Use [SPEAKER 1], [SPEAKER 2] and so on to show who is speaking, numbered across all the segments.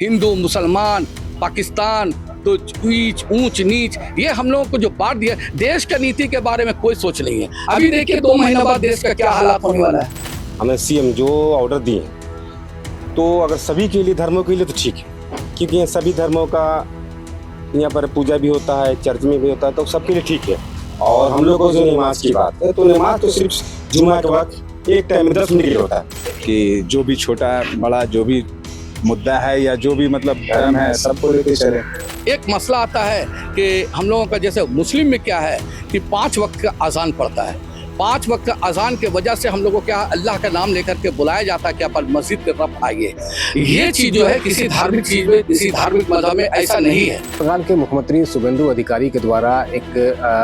[SPEAKER 1] हिंदू मुसलमान पाकिस्तान तो ऊंच नीच ये हम लोगों को जो बांट दिया, देश का नीति के बारे में कोई सोच नहीं है। अभी देखिए 2 महीने बाद देश का क्या हालात होने वाला है।
[SPEAKER 2] हमें सीएम जो ऑर्डर दिए तो अगर सभी के लिए धर्मों के लिए तो ठीक है, क्योंकि ये सभी धर्मों का यहाँ पर पूजा भी होता है, चर्च में भी होता है, तो सबके लिए ठीक है। और हम लोगों को जो नमाज की बात है, तो नमाज तो सिर्फ जुम्मा के वक्त एक टाइम में 10 मिनट के लिए होता है
[SPEAKER 3] कि जो भी छोटा बड़ा जो भी मुद्दा है या जो भी मतलब धर्म है सबको लेके चले।
[SPEAKER 1] एक मसला आता है कि हम लोगों का जैसे मुस्लिम में क्या है कि 5 वक्त का अजान पड़ता है। 5 वक्त का अजान के वजह से हम लोगों को क्या अल्लाह का नाम लेकर के बुलाया जाता है कि आप मस्जिद की तरफ आइए। ये चीज जो है किसी धार्मिक चीज में, किसी धार्मिक मजहब में ऐसा नहीं है।
[SPEAKER 4] बंगाल के मुख्यमंत्री शुभेंदु अधिकारी के द्वारा एक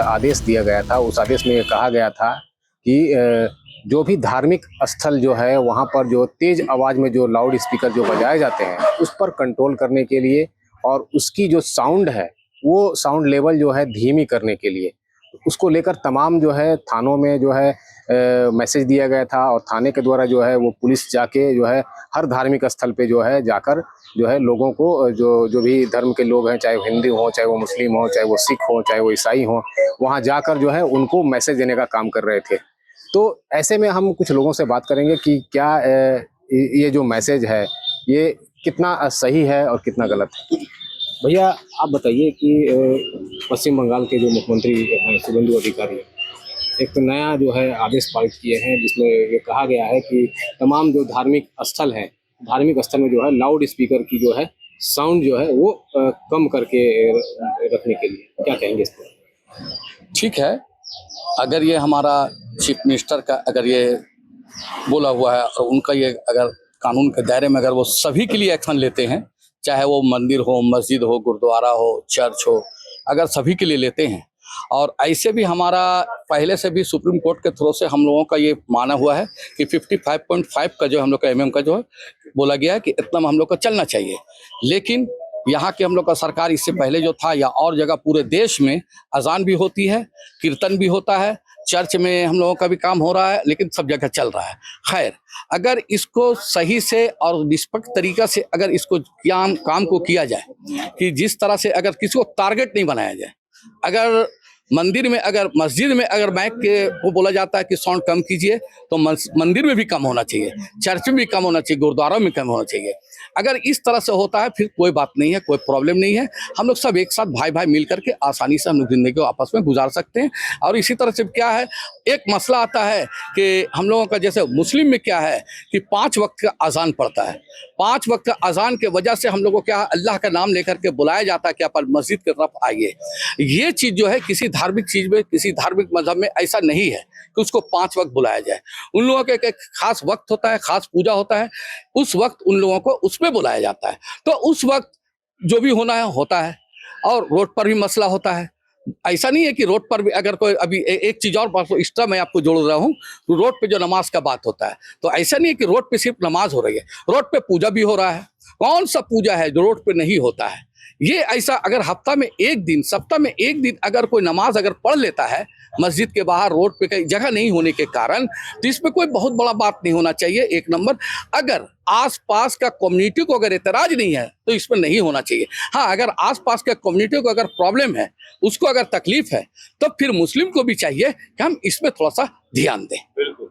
[SPEAKER 4] आदेश दिया गया था। उस आदेश में कहा गया था कि जो भी धार्मिक स्थल जो है वहाँ पर जो तेज आवाज में जो लाउड स्पीकर जो बजाए जाते हैं उस पर कंट्रोल करने के लिए और उसकी जो साउंड है वो साउंड लेवल जो है धीमी करने के लिए उसको लेकर तमाम जो है थानों में जो है मैसेज दिया गया था। और थाने के द्वारा जो है वो पुलिस जाके जो है हर धार्मिक स्थल पे जो है जाकर जो है लोगों को जो भी धर्म के लोग हैं, चाहे वो हिंदू हो, चाहे वो मुस्लिम हो, चाहे वो सिख हो, चाहे वो ईसाई हो, वहाँ जाकर जो है उनको मैसेज देने का काम कर रहे थे। तो ऐसे में हम कुछ लोगों से बात करेंगे कि क्या ये जो मैसेज है ये कितना सही है और कितना गलत है। भैया आप बताइए कि पश्चिम बंगाल के जो मुख्यमंत्री हैं शुभेंदु अधिकारी, एक तो नया जो है आदेश पारित किए हैं जिसमें ये कहा गया है कि तमाम जो धार्मिक स्थल हैं, धार्मिक स्थल में जो है लाउड स्पीकर की जो है साउंड जो है वो कम करके रखने के लिए क्या कहेंगे इस पर।
[SPEAKER 1] ठीक है, अगर ये हमारा चीफ मिनिस्टर का अगर ये बोला हुआ है और उनका ये अगर कानून के दायरे में अगर वो सभी के लिए एक्शन लेते हैं, चाहे वो मंदिर हो, मस्जिद हो, गुरुद्वारा हो, चर्च हो, अगर सभी के लिए लेते हैं। और ऐसे भी हमारा पहले से भी सुप्रीम कोर्ट के थ्रू से हम लोगों का ये माना हुआ है कि 55.5 का जो हम लोग का MM का जो है बोला गया है कि इतना में हम लोग को चलना चाहिए। लेकिन यहाँ की हम लोग का सरकार इससे पहले जो था या और जगह पूरे देश में अजान भी होती है, कीर्तन भी होता है, चर्च में हम लोगों का भी काम हो रहा है, लेकिन सब जगह चल रहा है। खैर, अगर इसको सही से और निष्पक्ष तरीका से अगर इसको काम को किया जाए कि जिस तरह से अगर किसी को टारगेट नहीं बनाया जाए, अगर मंदिर में अगर मस्जिद में अगर माइक के वो बोला जाता है कि साउंड कम कीजिए तो मंदिर में भी कम होना चाहिए, चर्च में भी कम होना चाहिए, गुरुद्वारों में कम होना चाहिए। अगर इस तरह से होता है फिर कोई बात नहीं है, कोई प्रॉब्लम नहीं है। हम लोग सब एक साथ भाई भाई मिल करके आसानी से हम लोग जिंदगी को आपस में गुजार सकते हैं। और इसी तरह से क्या है, एक मसला आता है कि हम लोगों का जैसे मुस्लिम में क्या है कि 5 वक्त का अजान पड़ता है। 5 वक्त का अजान के वजह से हम लोगों को क्या अल्लाह का नाम लेकर के बुलाया जाता है कि आप मस्जिद की तरफ आइए। ये चीज़ जो है किसी धार्मिक चीज़ में, किसी धार्मिक मजहब में ऐसा नहीं है कि उसको 5 वक्त बुलाया जाए। उन लोगों का एक खास वक्त होता है, खास पूजा होता है, उस वक्त उन लोगों को उसमें बुलाया जाता है। तो उस वक्त जो भी होना है होता है। और रोड पर भी मसला होता है। ऐसा नहीं है कि रोड पर भी अगर कोई अभी एक चीज़ और एक्स्ट्रा मैं आपको जोड़ रहा हूँ, तो रोड पे जो नमाज का बात होता है तो ऐसा नहीं है कि रोड पे सिर्फ नमाज हो रही है, रोड पे पूजा भी हो रहा है। कौन सा पूजा है जो रोड पे नहीं होता है? ये ऐसा अगर हफ्ता में एक दिन, सप्ताह में एक दिन अगर कोई नमाज अगर पढ़ लेता है मस्जिद के बाहर, रोड पे कहीं जगह नहीं होने के कारण, तो इसमें कोई बहुत बड़ा बात नहीं होना चाहिए। एक नंबर, अगर आसपास का कम्युनिटी को अगर एतराज नहीं है तो इसमें नहीं होना चाहिए। हाँ, अगर आसपास के कम्युनिटी को अगर प्रॉब्लम है, उसको अगर तकलीफ है, तो फिर मुस्लिम को भी चाहिए कि हम इसमें थोड़ा सा ध्यान दें।
[SPEAKER 4] बिल्कुल।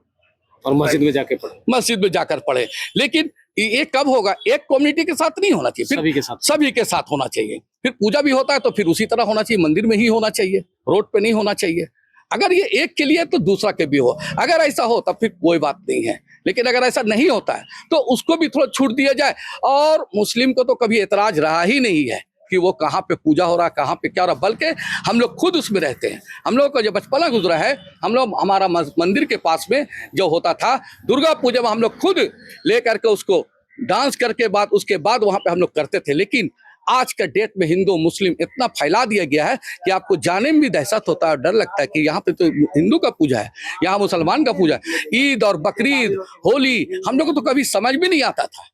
[SPEAKER 4] और मस्जिद में जाके पढ़े,
[SPEAKER 1] मस्जिद में जाकर पढ़े। लेकिन ये कब होगा? एक कम्युनिटी के साथ नहीं होना चाहिए, फिर सभी के साथ होना चाहिए। फिर पूजा भी होता है तो फिर उसी तरह होना चाहिए, मंदिर में ही होना चाहिए, रोड पे नहीं होना चाहिए। अगर ये एक के लिए तो दूसरा के भी हो, अगर ऐसा हो तब फिर कोई बात नहीं है। लेकिन अगर ऐसा नहीं होता है तो उसको भी थोड़ा छूट दिया जाए। और मुस्लिम को तो कभी एतराज रहा ही नहीं है कि वो कहाँ पे पूजा हो रहा है, कहाँ पे क्या हो रहा है, बल्कि हम लोग खुद उसमें रहते हैं। हम लोग का जो बचपना गुजरा है, हम लोग हमारा मंदिर के पास में जो होता था दुर्गा पूजा में हम लोग खुद ले करके उसको डांस करके बाद उसके बाद वहाँ पे हम लोग करते थे। लेकिन आज का डेट में हिंदू मुस्लिम इतना फैला दिया गया है कि आपको जाने में भी दहशत होता है, डर लगता है कि यहाँ पे तो हिंदू का पूजा है, यहाँ मुसलमान का पूजा है। ईद और बकरीद, होली हम लोग को तो कभी समझ भी नहीं आता था।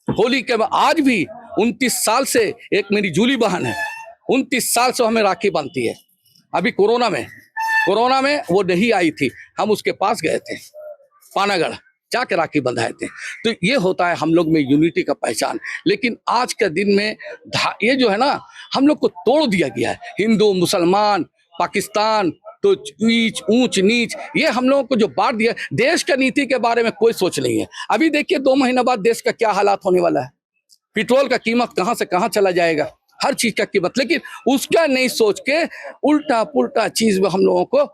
[SPEAKER 1] होली के आज भी 29 साल से एक मेरी जूली बहन है, 29 साल से हमें राखी बांधती है। अभी कोरोना में वो नहीं आई थी, हम उसके पास गए थे पानागढ़ जाके राखी बंधाए थे। तो ये होता है हम लोग में यूनिटी का पहचान। लेकिन आज के दिन में ये जो है ना, हम लोग को तोड़ दिया गया है। हिंदू मुसलमान पाकिस्तान तो ऊंच नीच, ये हम लोगों को जो बांट दिया। देश का नीति के बारे में कोई सोच नहीं है। अभी देखिए 2 महीना बाद देश का क्या हालात होने वाला है। पेट्रोल का कीमत कहां से कहां चला जाएगा, हर चीज का कीमत। लेकिन उसका नहीं सोच के उल्टा पुल्टा चीज में हम लोगों को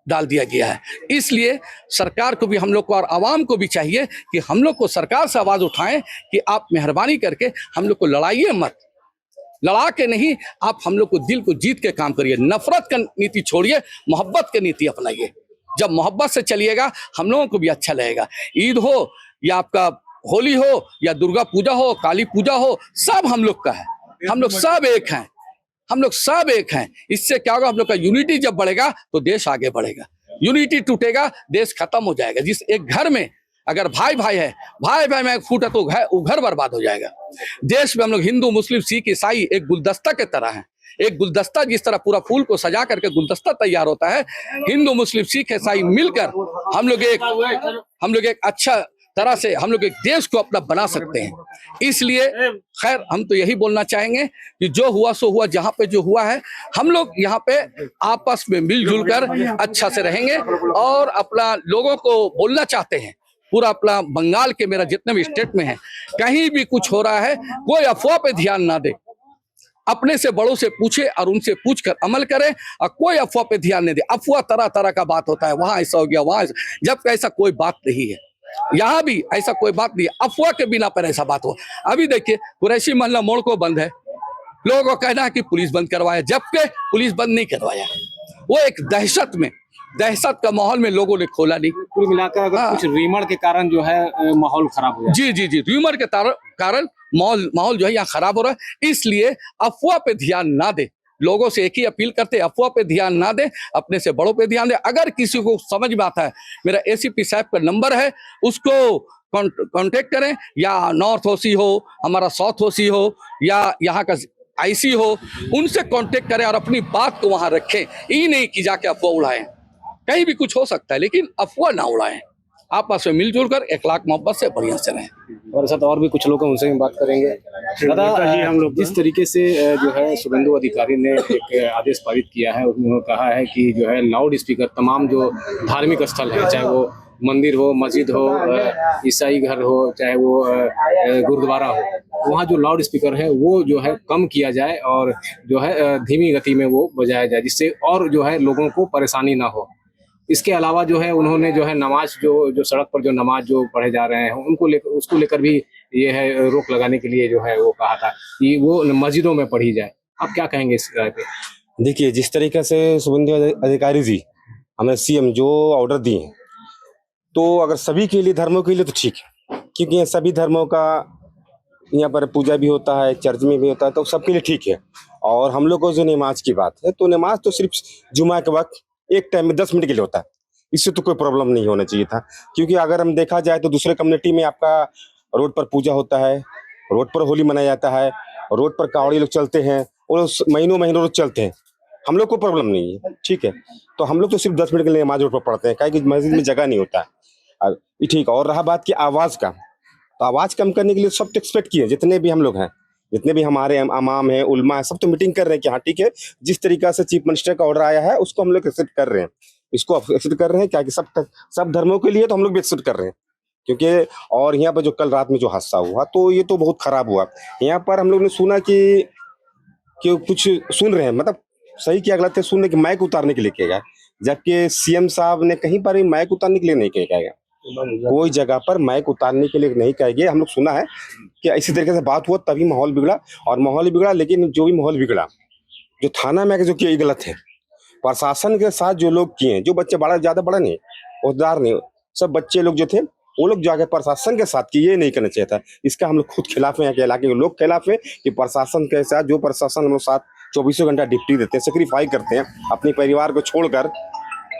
[SPEAKER 1] डाल दिया गया है। इसलिए सरकार को भी हम लोग को और आवाम को भी चाहिए कि हम लोग को सरकार से आवाज उठाएं कि आप मेहरबानी करके हम लोग को लड़ाइए मत, लड़ा के नहीं, आप हम लोग को दिल को जीत के काम करिए। नफरत का नीति छोड़िए, मोहब्बत की नीति अपनाइए। जब मोहब्बत से चलिएगा हम लोगों को भी अच्छा लगेगा। ईद हो या आपका होली हो या दुर्गा पूजा हो, काली पूजा हो, सब हम लोग का है। हम लोग सब एक हैं, हम लोग सब एक हैं। इससे क्या होगा, हम लोग का यूनिटी जब बढ़ेगा तो देश आगे बढ़ेगा। यूनिटी टूटेगा देश खत्म हो जाएगा। जिस एक घर में अगर भाई भाई है, भाई भाई में फूटा तो घर बर्बाद हो जाएगा। देश में हम लोग हिंदू मुस्लिम सिख ईसाई एक गुलदस्ता के तरह हैं। एक गुलदस्ता जिस तरह पूरा फूल को सजा करके गुलदस्ता तैयार होता है, हिंदू मुस्लिम सिख ईसाई मिलकर हम लोग एक अच्छा तरह से हम लोग एक देश को अपना बना सकते हैं। इसलिए खैर हम तो यही बोलना चाहेंगे कि जो हुआ सो हुआ, जहाँ पे जो हुआ है हम लोग यहाँ पे आपस में मिलजुल कर अच्छा से रहेंगे। और अपना लोगों को बोलना चाहते हैं, पूरा अपना बंगाल के मेरा जितने भी स्टेट में है, कहीं भी कुछ हो रहा है कोई अफवाह पे ध्यान ना दे। अपने से बड़ों से पूछे और उनसे पूछकर अमल करें और कोई अफवाह पे ध्यान नहीं दे। अफवाह तरह तरह का बात होता है, वहां ऐसा हो गया, वहां, जबकि ऐसा कोई बात नहीं है। यहाँ भी ऐसा कोई बात नहीं है, अफवाह के बिना पर ऐसा बात हो। अभी देखिए कुरैशी मोहल्ला मोड़ को बंद है, लोगों को कहना है कि पुलिस बंद करवाया, जबकि पुलिस बंद नहीं करवाया। वो एक दहशत का माहौल में लोगों ने खोला नहीं।
[SPEAKER 4] कुल मिलाकर अगर कुछ रीमर के कारण जो है माहौल खराब हो जाए।
[SPEAKER 1] जी, र्यूमर के कारण माहौल जो है यहाँ खराब हो रहा है। इसलिए अफवाह पे ध्यान ना दे। लोगों से एक ही अपील करते, अफवाह पे ध्यान ना दे, अपने से बड़ों पे ध्यान दे। अगर किसी को समझ में आता है, मेरा एसीपी साहब का नंबर है, उसको कांटेक्ट करें। या नॉर्थ ओसी हो, हमारा साउथ ओसी हो, या यहाँ का आईसी हो, उनसे कांटेक्ट करें और अपनी बात को वहां रखें। ये नहीं कि जाके अफवाह उड़ाएं। कहीं भी कुछ हो सकता है, लेकिन अफवाह ना उड़ाएं। आपस में मिलजुल कर इखलाक मोहब्बत से बढ़िया से रहें।
[SPEAKER 4] और साथ और भी कुछ लोग हैं, उनसे भी बात करेंगे। दादा, हम लोग जिस तरीके से जो है शुभेंदु अधिकारी ने एक आदेश पारित किया है, उन्होंने कहा है कि जो है लाउड स्पीकर तमाम जो धार्मिक स्थल है, चाहे वो मंदिर हो, मस्जिद हो, ईसाई घर हो, चाहे वो गुरुद्वारा हो, वहाँ जो लाउड स्पीकर है वो जो है कम किया जाए और जो है धीमी गति में वो बजाया जाए, जिससे और जो है लोगों को परेशानी ना हो। इसके अलावा जो है उन्होंने जो है नमाज जो सड़क पर जो नमाज जो पढ़े जा रहे हैं उसको लेकर भी ये है रोक लगाने के लिए जो है वो कहा था कि वो मस्जिदों में पढ़ी जाए। आप क्या कहेंगे इस राय पे?
[SPEAKER 2] देखिए, जिस तरीके से शुभेंदु अधिकारी जी हमें सीएम जो ऑर्डर दिए हैं, तो अगर सभी के लिए, धर्मों के लिए तो ठीक है, क्योंकि ये सभी धर्मों का यहाँ पर पूजा भी होता है, चर्च में भी होता है, तो सबके लिए ठीक है। और हम लोग को जो नमाज की बात है, तो नमाज तो सिर्फ जुमा के वक्त एक टाइम में 10 मिनट के लिए होता है। इससे तो कोई प्रॉब्लम नहीं होना चाहिए था। क्योंकि अगर हम देखा जाए तो दूसरे कम्युनिटी में आपका रोड पर पूजा होता है, रोड पर होली मनाया जाता है, रोड पर कावड़ी लोग चलते हैं, और महीनों रोज चलते हैं। हम लोग को प्रॉब्लम नहीं है, ठीक है। तो हम लोग तो सिर्फ 10 मिनट के लिए नमाज रोड पर पढ़ते हैं, क्योंकि मस्जिद में जगह नहीं होता है, ठीक है। और रहा बात की आवाज़ का, तो आवाज़ कम करने के लिए सब तो एक्सपेक्ट किए, जितने भी हम लोग हैं, जितने भी हमारे इमाम हैं, उलमा है, सब तो मीटिंग कर रहे हैं कि हाँ ठीक है, जिस तरीका से चीफ मिनिस्टर का ऑर्डर आया है उसको हम लोग एक्सेप्ट कर रहे हैं, इसको एक्सेप्ट कर रहे हैं, क्या कि सब धर्मों के लिए तो हम लोग भी एक्सेप्ट कर रहे हैं। क्योंकि और यहाँ पर जो कल रात में जो हादसा हुआ, तो ये तो बहुत खराब हुआ। यहाँ पर हम लोग ने सुना कि कुछ सुन रहे हैं, मतलब सही क्या गलत है, सुनने की माइक उतारने के लिए किया गया, जबकि सीएम साहब ने कहीं पर भी माइक उतारने के लिए नहीं किया गया। कोई जगह पर माइक उतारने के लिए नहीं कहा गया। हम लोग सुना है कि इसी तरीके से बात हुआ, तभी माहौल बिगड़ा, और माहौल बिगड़ा। लेकिन जो भी माहौल बिगड़ा, जो थाना में जो किया ये गलत है। प्रशासन के साथ जो लोग किए, जो बच्चे ज़्यादा बड़ा नहीं, औहदेदार नहीं, सब बच्चे लोग जो थे वो लोग जाके प्रशासन के साथ किए, ये नहीं करना चाहिए था। इसका हम लोग खुद खिलाफ हैं, यहाँ के इलाके के लोग खिलाफ हैं कि प्रशासन के साथ, जो प्रशासन हम लोग साथ 24 घंटा ड्यूटी देते हैं, सेक्रीफाई करते हैं, अपने परिवार को छोड़कर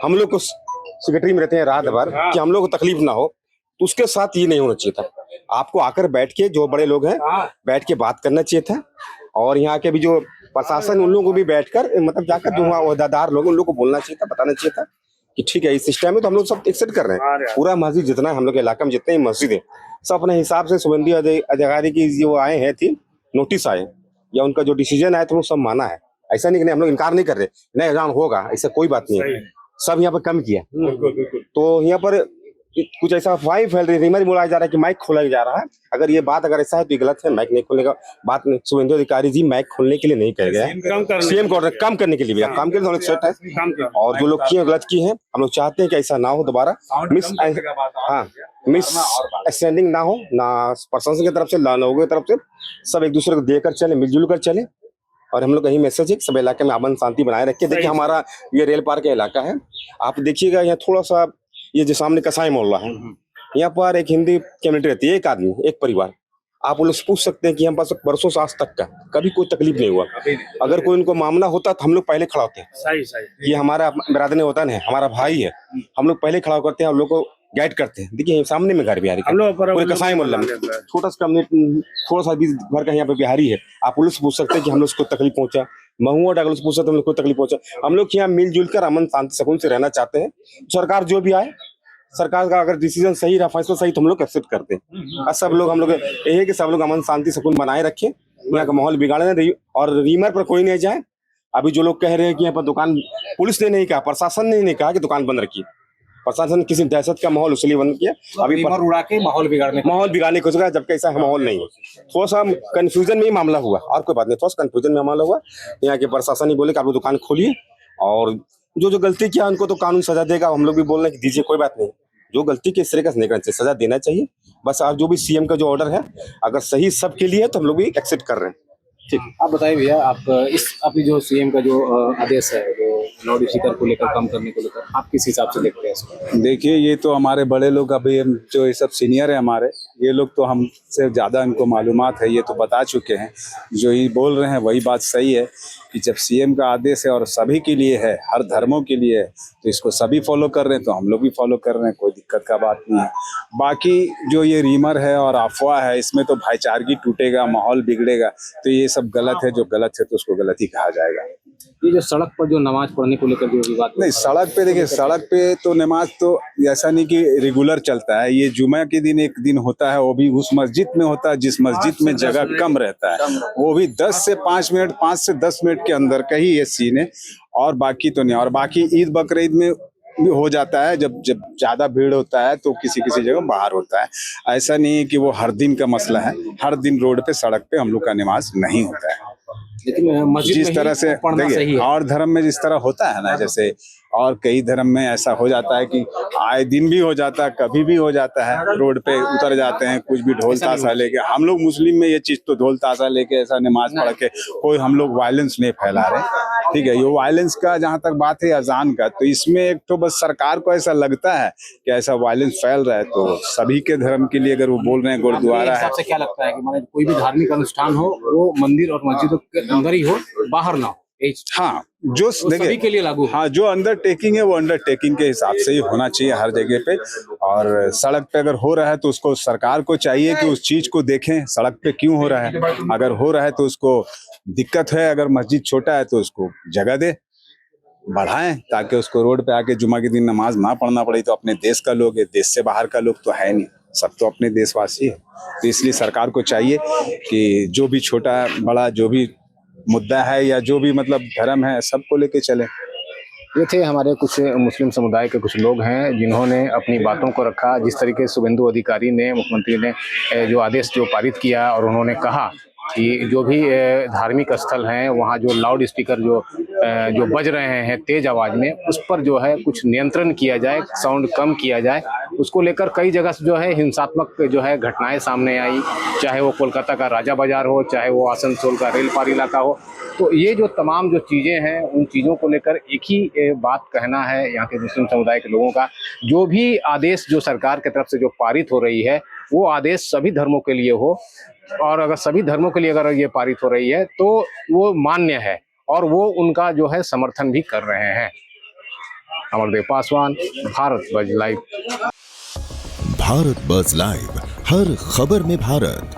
[SPEAKER 2] हम लोग को सेक्रेटरी में रहते हैं रात भर कि हम लोग को तकलीफ ना हो, तो उसके साथ ये नहीं होना चाहिए था। आपको आकर बैठ के, जो बड़े लोग हैं, बैठ के बात करना चाहिए था। और यहाँ के भी जो प्रशासन, उन लोगों को भी बैठकर, मतलब जाकर जो वहाँ ओहदेदार लोग, उन लोग को बोलना चाहिए था, बताना चाहिए था कि ठीक है इस सिस्टम में तो हम लोग सब एक्सेप्ट कर रहे हैं। पूरा मस्जिद जितना है हम लोग के इलाके में जितने मस्जिद है सब अपने हिसाब से शुभेंदु अधिकारी की जो आए हैं थी नोटिस आए या उनका जो डिसीजन आया तो सब माना है। ऐसा नहीं कि हम लोग इनकार नहीं कर रहे, नहीं एग्जाम होगा, ऐसा कोई बात नहीं है। सब यहाँ पर कम किया तो यहाँ पर कुछ ऐसा अफवाह फैल रही है, बोला जा रहा है कि माइक खोला जा रहा है। अगर ये बात अगर ऐसा है तो ये गलत है। माइक नहीं खोलने का बात शुभेंदु अधिकारी जी माइक खोलने के लिए नहीं कह गया है, सीएम का ऑर्डर कम करने के लिए भी काम के लिए सेट है। और जो लोग किए गलत किए हैं हम लोग चाहते हैं कि ऐसा ना हो दोबारा, मिस एक्सटेंडिंग ना हो, ना प्रशासन की तरफ से ना लोगों की तरफ से, सब एक दूसरे को देकर चले, मिलजुल कर चले। और हम लोग का यही मैसेज है कि सब इलाके में अमन शांति बनाए रखे। देखिए हमारा ये रेल पार का इलाका है, आप देखिएगा यहाँ थोड़ा सा ये जो सामने कसाई मोहल्ला है, यहाँ पर एक हिंदी कम्युनिटी रहती है, एक आदमी एक परिवार। आप लोग पूछ सकते हैं कि हम पास बरसों से आज तक का कभी कोई तकलीफ नहीं हुआ। अगर कोई उनको मामला होता तो हम लोग पहले खड़ा होते हैं। सही ये हमारा बिरादरी होता है, हमारा भाई है, हम लोग पहले खड़ा करते हैं और लोग को गाइड करते हैं। देखिए सामने में घर बिहारी पूरे कसाई मोहल्ला में छोटा सा कम्युनिटी, थोड़ा सा भी घर का यहाँ पे बिहारी है। आप पुलिस से पूछ सकते हैं कि हम लोग को तकलीफ पहुंचा, महुआ डागल से पूछ सकते हैं हम लोग को तकलीफ पहुंचा। हम लोग यहाँ मिलजुल कर अमन शांति सुकून से रहना चाहते हैं। सरकार जो भी आए, सरकार का अगर डिसीजन सही रहा, फैसला सही, तो हम लोग एक्सेप्ट करते हैं। सब लोग हम लोग यही है कि सब लोग अमन शांति सुकून बनाए रखें, यहाँ का माहौल बिगाड़े नहीं और रीमर पर कोई नहीं जाए। अभी जो लोग कह रहे हैं कि यहाँ पर दुकान, पुलिस ने नहीं कहा, प्रशासन ने नहीं कहा कि दुकान बंद रखी। प्रशासन किसी दहशत का माहौल इसलिए बंद किया, अभी
[SPEAKER 4] उड़ा के माहौल बिगाड़ने
[SPEAKER 2] की कोशिश कर, जबकि ऐसा माहौल नहीं है। थोड़ा सा कंफ्यूजन में ही मामला हुआ और कोई बात नहीं, थोड़ा सा कंफ्यूजन में मामला हुआ। यहाँ के प्रशासन ही बोले कि आप दुकान खोलिए और जो गलती किया उनको तो कानून सजा देगा। हम लोग भी बोल रहे हैं कि दीजिए, कोई बात नहीं, जो गलती के इस तरह का नहीं करना चाहिए, सजा देना चाहिए बस। आज जो भी सीएम का जो ऑर्डर है अगर सही सबके लिए तो हम लोग भी एक्सेप्ट कर रहे हैं।
[SPEAKER 4] ठीक, आप बताइए भैया, आप इस अभी जो सीएम का जो आदेश है जो लाउड स्पीकर को लेकर कम करने को लेकर, आप किस हिसाब से देखते हैं इसको?
[SPEAKER 3] देखिए ये तो हमारे बड़े लोग, अभी जो ये सब सीनियर है हमारे, ये लोग तो हमसे ज़्यादा इनको मालूमात है, ये तो बता चुके हैं। जो ये बोल रहे हैं वही बात सही है कि जब सीएम का आदेश है और सभी के लिए है, हर धर्मों के लिए है, तो इसको सभी फॉलो कर रहे हैं, तो हम लोग भी फॉलो कर रहे हैं, कोई दिक्कत का बात नहीं है। बाकी जो ये रीमर है और अफवाह है, इसमें तो भाईचारगी टूटेगा, माहौल बिगड़ेगा, तो ये सब गलत है। जो गलत है तो उसको गलत ही कहा जाएगा।
[SPEAKER 4] ये जो सड़क पर जो नमाज पढ़ने को लेकर जो विवाद,
[SPEAKER 3] नहीं सड़क पे देखिए, सड़क पे तो नमाज तो ऐसा नहीं कि रेगुलर चलता है। ये जुमा के दिन एक दिन होता है, वो भी उस मस्जिद में होता है जिस मस्जिद में जगह कम रहता है, वो भी 10 से 5 मिनट, 5 से 10 मिनट के अंदर का ही ये सीन है, और बाकी तो नहीं। और बाकी ईद बकरीद में भी हो जाता है, जब ज्यादा भीड़ होता है तो किसी जगह बाहर होता है। ऐसा नहीं है कि वो हर दिन का मसला है, हर दिन रोड पे सड़क पे हम लोग का नमाज नहीं होता है।
[SPEAKER 4] लेकिन मस्जिद
[SPEAKER 3] जिस तरह से देखिए और धर्म में जिस तरह होता है ना, जैसे और कई धर्म में ऐसा हो जाता है कि आए दिन भी हो जाता है, कभी भी हो जाता है, रोड पे उतर जाते हैं कुछ भी ढोल ताशा लेके। हम लोग मुस्लिम में ये चीज तो ढोल ताशा लेके ऐसा नमाज पढ़ के कोई हम लोग वायलेंस नहीं फैला रहे, ठीक है। ये वायलेंस का जहाँ तक बात है अजान का, तो इसमें एक तो बस सरकार को ऐसा लगता है कि ऐसा वायलेंस फैल रहा है, तो सभी के धर्म के लिए अगर वो बोल रहे हैं गुरुद्वारा है।
[SPEAKER 4] क्या लगता है कि माने कोई भी धार्मिक अनुष्ठान हो वो मंदिर और मस्जिदों के अंदर ही हो, बाहर ना हो?
[SPEAKER 3] हाँ, जो
[SPEAKER 4] सभी के लिए लागू।
[SPEAKER 3] हाँ, जो अंडरटेकिंग है वो अंडरटेकिंग के हिसाब से ही होना चाहिए हर जगह पे। और सड़क पे अगर हो रहा है तो उसको सरकार को चाहिए कि उस चीज को देखें, सड़क पे क्यों हो रहा है। अगर हो रहा है तो उसको दिक्कत है, अगर मस्जिद छोटा है तो उसको जगह दे, बढ़ाएं, ताकि उसको रोड पे आके जुमा के दिन नमाज ना पढ़ना पड़े। तो अपने देश का लोग है, देश से बाहर का लोग तो है नहीं, सब तो अपने देशवासी है। तो इसलिए सरकार को चाहिए कि जो भी छोटा बड़ा जो भी मुद्दा है या जो भी मतलब धर्म है, सबको लेके चले।
[SPEAKER 4] ये थे हमारे कुछ मुस्लिम समुदाय के कुछ लोग हैं जिन्होंने अपनी बातों को रखा। जिस तरीके से शुभेंदु अधिकारी ने, मुख्यमंत्री ने जो आदेश जो पारित किया और उन्होंने कहा कि जो भी धार्मिक स्थल हैं वहाँ जो लाउड स्पीकर जो बज रहे हैं तेज आवाज़ में, उस पर जो है कुछ नियंत्रण किया जाए, साउंड कम किया जाए। उसको लेकर कई जगह से जो है हिंसात्मक जो है घटनाएं सामने आई, चाहे वो कोलकाता का राजा बाजार हो, चाहे वो आसनसोल का रेल पार इलाका हो। तो ये जो तमाम जो चीज़ें हैं, उन चीज़ों को लेकर एक ही बात कहना है यहाँ के मुस्लिम समुदाय के लोगों का। जो भी आदेश जो सरकार की तरफ से जो पारित हो रही है, वो आदेश सभी धर्मों के लिए हो, और अगर सभी धर्मों के लिए अगर ये पारित हो रही है तो वो मान्य है और वो उनका जो है समर्थन भी कर रहे हैं। Amardev Paswan, Bharat buzz live.
[SPEAKER 5] Bharat buzz live, हर खबर में भारत।